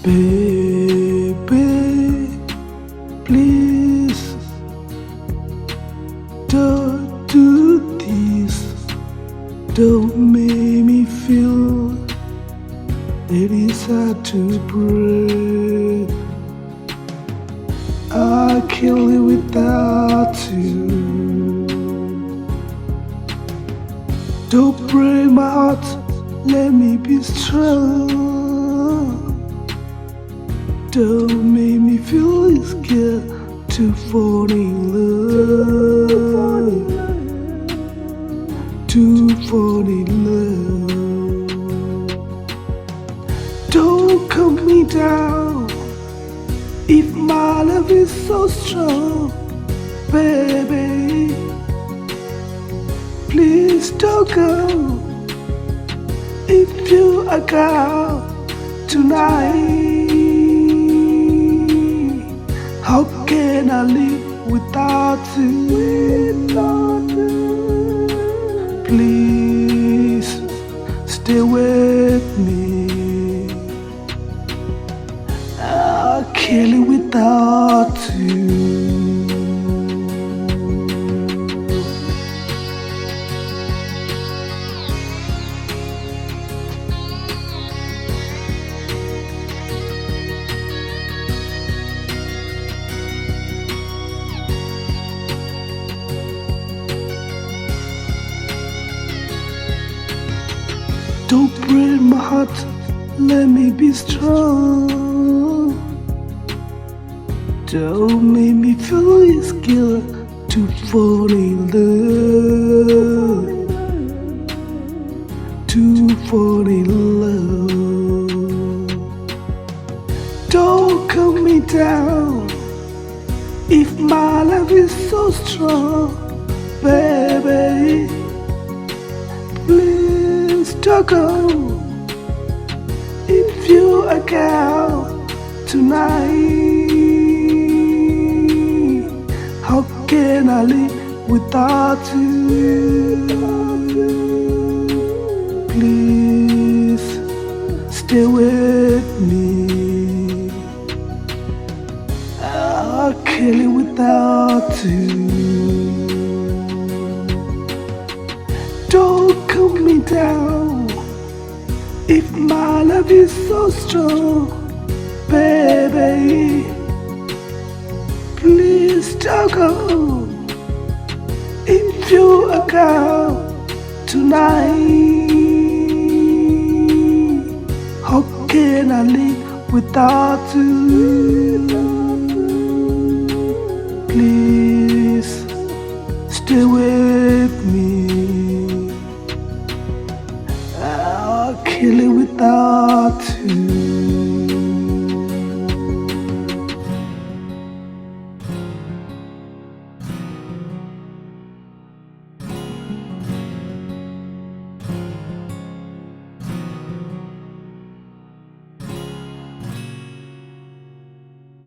Baby, please don't do this. Don't make me feel that it's hard to breathe. I can't live without you. Don't break my heart, let me be strong. Don't make me feel scared to fall in love. To fall in love. Don't cut me down if my love is so strong, baby. Please don't go if you are gone tonight. How can I live without you? Please stay with me. I can't live without you. Don't break my heart, let me be strong. Don't make me feel scared to fall in love. To fall in love. Don't cut me down if my love is so strong, baby. Please don't go if you are gone tonight. How can I live without you? Please stay with me. I can't live without you. Don't cut me down if my love is so strong, baby. Please don't go if you are gone tonight. How can I live without you? Please stay with me. I can't live without you.